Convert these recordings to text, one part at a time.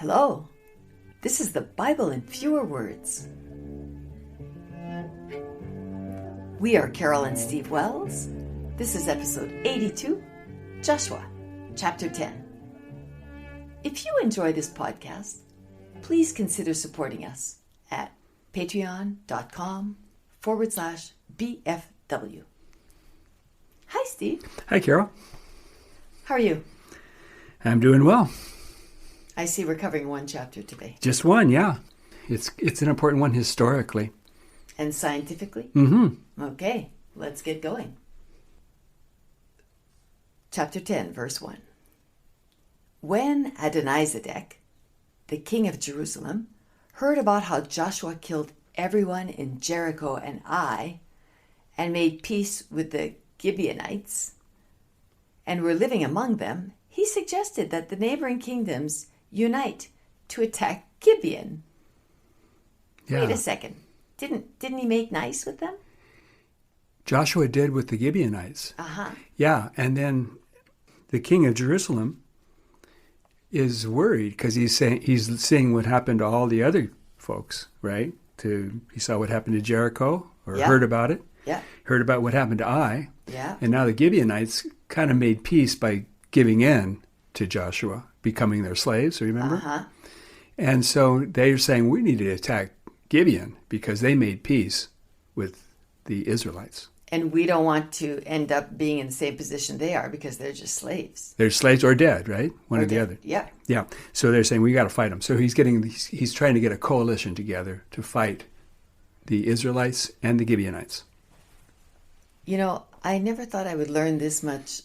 Hello, this is the Bible in Fewer Words. We are Carol and Steve Wells. This is episode 82, Joshua, chapter 10. If you enjoy this podcast, please consider supporting us at patreon.com/BFW. Hi, Steve. Hi, Carol. How are you? I'm doing well. I see we're covering one chapter today. Just one, yeah. It's an important one historically. And scientifically? Mm-hmm. Okay, let's get going. Chapter 10, verse 1. When Adonizedek, the king of Jerusalem, heard about how Joshua killed everyone in Jericho and Ai, and made peace with the Gibeonites, and were living among them, he suggested that the neighboring kingdoms unite to attack Gibeon. Yeah. Wait a second. Didn't he make nice with them? Joshua did with the Gibeonites. Uh-huh. Yeah, and then the king of Jerusalem is worried because he's seeing what happened to all the other folks, right? He saw what happened to Jericho, or heard about it. Yeah. Heard about what happened to Ai. Yeah. And now the Gibeonites kind of made peace by giving in to Joshua, becoming their slaves, remember? Uh-huh. And so they're saying we need to attack Gibeon because they made peace with the Israelites. And we don't want to end up being in the same position they are because they're just slaves. They're slaves or dead, right? One or the other. Yeah. Yeah. So they're saying we got to fight them. So he's trying to get a coalition together to fight the Israelites and the Gibeonites. You know, I never thought I would learn this much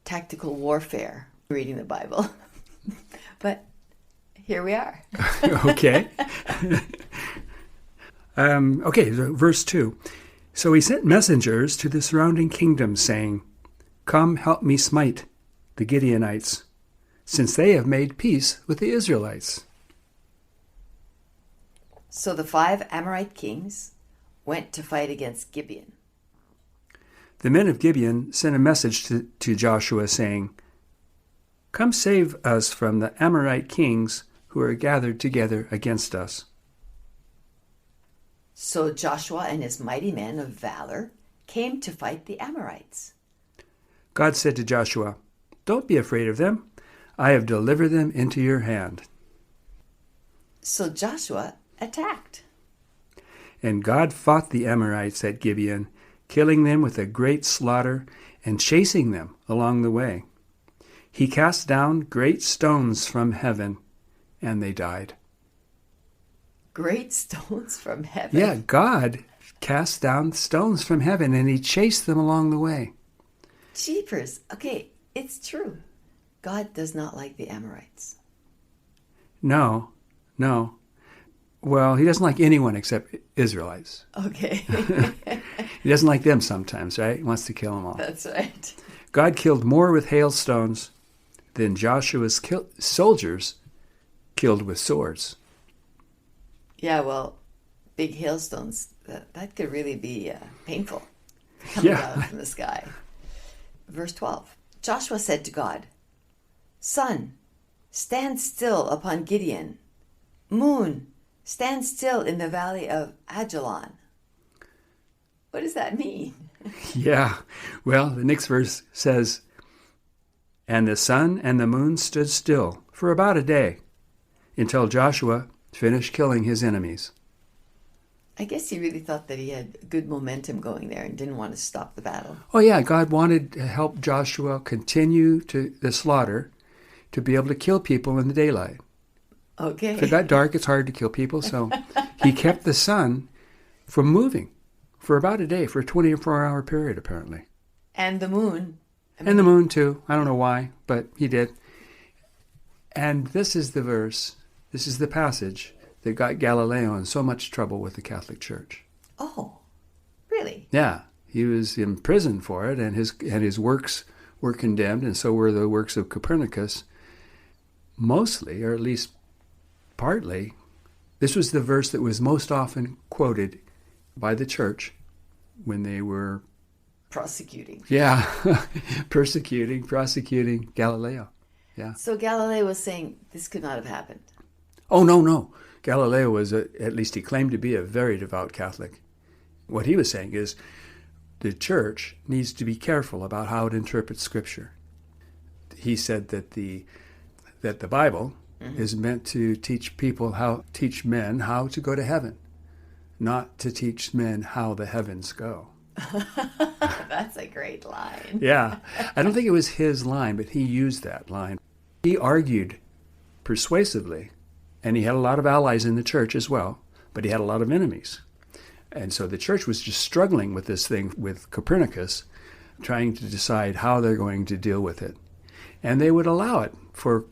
tactical warfare reading the Bible. But here we are. Okay. Okay, so verse 2. So he sent messengers to the surrounding kingdoms, saying, "Come, help me smite the Gibeonites, since they have made peace with the Israelites." So the 5 Amorite kings went to fight against Gibeon. The men of Gibeon sent a message to Joshua, saying, "Come save us from the Amorite kings who are gathered together against us." So Joshua and his mighty men of valor came to fight the Amorites. God said to Joshua, "Don't be afraid of them. I have delivered them into your hand." So Joshua attacked. And God fought the Amorites at Gibeon, killing them with a great slaughter and chasing them along the way. He cast down great stones from heaven, and they died. Great stones from heaven? Yeah, God cast down stones from heaven, and he chased them along the way. Jeepers. Okay, it's true. God does not like the Amorites. No. Well, he doesn't like anyone except Israelites. Okay. He doesn't like them sometimes, right? He wants to kill them all. That's right. God killed more with hailstones than Joshua's soldiers killed with swords. Yeah, well, big hailstones, that could really be painful coming down from the sky. Verse 12. Joshua said to God, "Sun, stand still upon Gibeon. Moon, stand still in the valley of Ajalon." What does that mean? Yeah. Well, the next verse says, "And the sun and the moon stood still for about a day until Joshua finished killing his enemies." I guess he really thought that he had good momentum going there and didn't want to stop the battle. Oh, yeah. God wanted to help Joshua continue to the slaughter to be able to kill people in the daylight. Okay. If it got dark, it's hard to kill people. So he kept the sun from moving for about a day, for a 24-hour period, apparently. And the moon. And the moon, too. I don't know why, but he did. And this is the verse, this is the passage that got Galileo in so much trouble with the Catholic Church. Oh, really? Yeah. He was in prison for it, and his works were condemned, and so were the works of Copernicus. Mostly, or at least partly, this was the verse that was most often quoted by the church when they were prosecuting. Yeah, prosecuting Galileo. yeah. So Galileo was saying this could not have happened. Oh, no, no. Galileo was, at least he claimed to be, a very devout Catholic. What he was saying is the church needs to be careful about how it interprets Scripture. He said that the Bible is meant to teach men how to go to heaven, not to teach men how the heavens go. That's a great line. Yeah. I don't think it was his line, but he used that line. He argued persuasively, and he had a lot of allies in the church as well, but he had a lot of enemies. And so the church was just struggling with this thing with Copernicus, trying to decide how they're going to deal with it. And they would allow it for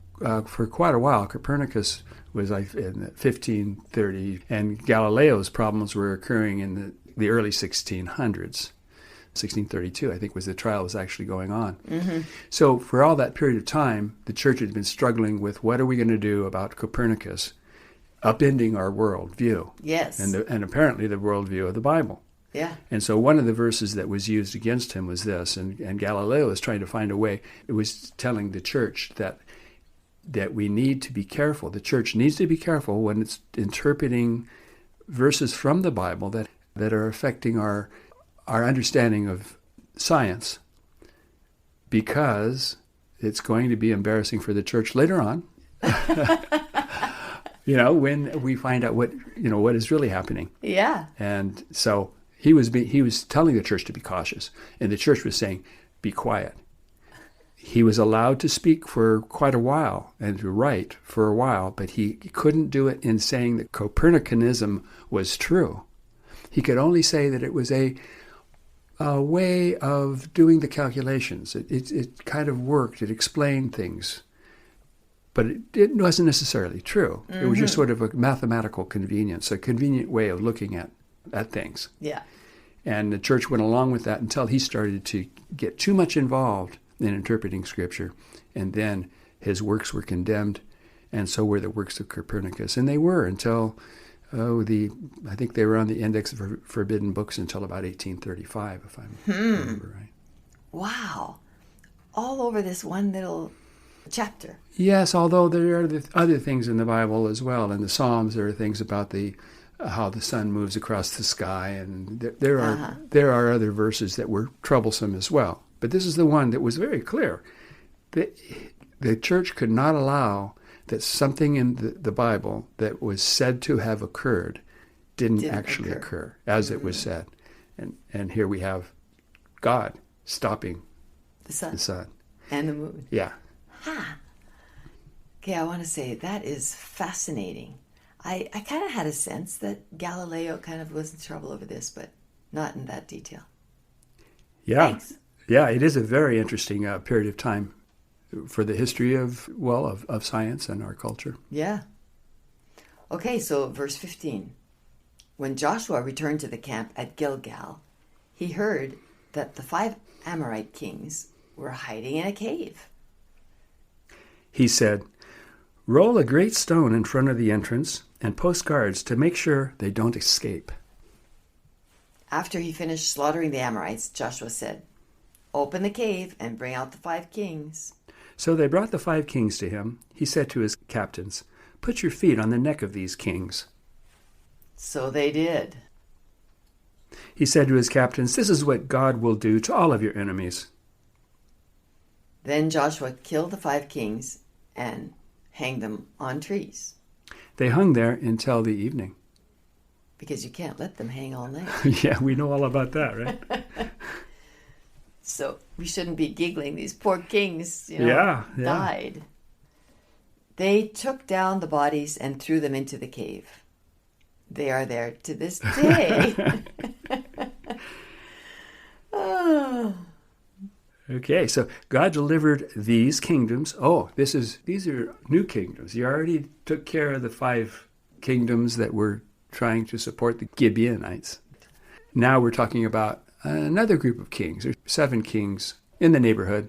quite a while. Copernicus was like in 1530, and Galileo's problems were occurring in the early 1600s. 1632, I think, was the trial was actually going on. Mm-hmm. So for all that period of time, the church had been struggling with what are we going to do about Copernicus upending our worldview. Yes. And apparently the worldview of the Bible. Yeah. And so one of the verses that was used against him was this, and Galileo was trying to find a way. It was telling the church that we need to be careful. The church needs to be careful when it's interpreting verses from the Bible that are affecting our understanding of science, because it's going to be embarrassing for the church later on. When we find out what is really happening. Yeah. And so he was telling the church to be cautious, and the church was saying, be quiet. He was allowed to speak for quite a while and to write for a while, but he couldn't do it in saying that Copernicanism was true. He could only say that it was a way of doing the calculations. It kind of worked. It explained things. But it wasn't necessarily true. Mm-hmm. It was just sort of a mathematical convenience, a convenient way of looking at things. Yeah. And the church went along with that until he started to get too much involved in interpreting Scripture. And then his works were condemned, and so were the works of Copernicus. And they were until, I think they were on the Index of Forbidden Books until about 1835, if I remember right. Wow. All over this one little chapter. Yes, although there are other things in the Bible as well. In the Psalms, there are things about how the sun moves across the sky, and there are other verses that were troublesome as well. But this is the one that was very clear. The church could not allow that something in the Bible that was said to have occurred didn't actually occur as it was said. And here we have God stopping the sun. And the moon. Yeah. Okay, I want to say that is fascinating. I kind of had a sense that Galileo kind of was in trouble over this, but not in that detail. Yeah. Thanks. Yeah, it is a very interesting period of time for the history of science and our culture. Yeah. Okay, so verse 15. When Joshua returned to the camp at Gilgal, he heard that the 5 Amorite kings were hiding in a cave. He said, "Roll a great stone in front of the entrance and post guards to make sure they don't escape." After he finished slaughtering the Amorites, Joshua said, "Open the cave and bring out the 5 kings." So they brought the 5 kings to him. He said to his captains, "Put your feet on the neck of these kings." So they did. He said to his captains, "This is what God will do to all of your enemies." Then Joshua killed the 5 kings and hanged them on trees. They hung there until the evening. Because you can't let them hang all night. Yeah, we know all about that, right? So we shouldn't be giggling. These poor kings, Yeah. died. They took down the bodies and threw them into the cave. They are there to this day. Oh. Okay, so God delivered these kingdoms. Oh, these are new kingdoms. You already took care of the 5 kingdoms that were trying to support the Gibeonites. Now we're talking about another group of kings. There's 7 kings in the neighborhood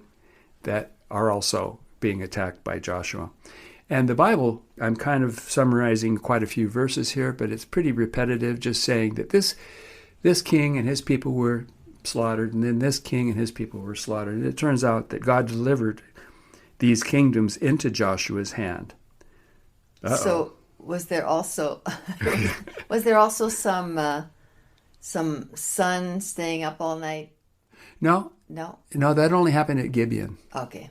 that are also being attacked by Joshua. And the Bible, I'm kind of summarizing quite a few verses here, but it's pretty repetitive, just saying that this king and his people were slaughtered, and then this king and his people were slaughtered. And it turns out that God delivered these kingdoms into Joshua's hand. Uh-oh. So was there also some sun staying up all night? No, No. that only happened at Gibeon. Okay.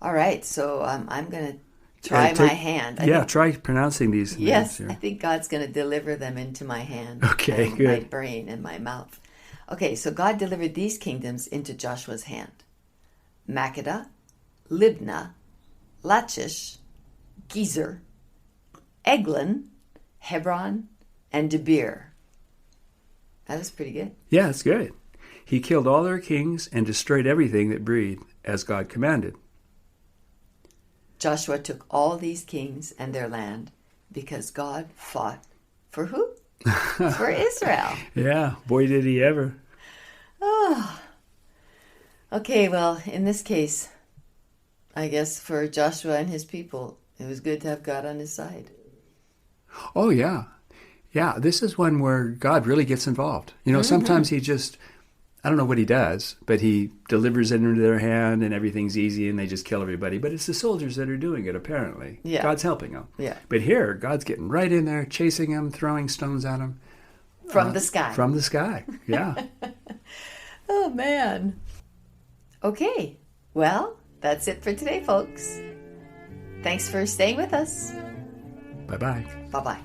All right. So I'm going to try my hand. Try pronouncing these names Yes, here. I think God's going to deliver them into my hand. Okay, and good. my brain and my mouth. Okay, so God delivered these kingdoms into Joshua's hand: Makkedah, Libnah, Lachish, Gezer, Eglon, Hebron, and Debir. That was pretty good. Yeah, it's good. He killed all their kings and destroyed everything that breathed, as God commanded. Joshua took all these kings and their land because God fought for who? For Israel. Yeah, boy did he ever. Oh. Okay, well, in this case, I guess for Joshua and his people, it was good to have God on his side. Oh, yeah. Yeah, this is one where God really gets involved. Sometimes he just, I don't know what he does, but he delivers it into their hand and everything's easy and they just kill everybody. But it's the soldiers that are doing it, apparently. Yeah. God's helping them. Yeah. But here, God's getting right in there, chasing them, throwing stones at them. From the sky. From the sky, yeah. Oh, man. Okay, well, that's it for today, folks. Thanks for staying with us. Bye-bye. Bye-bye.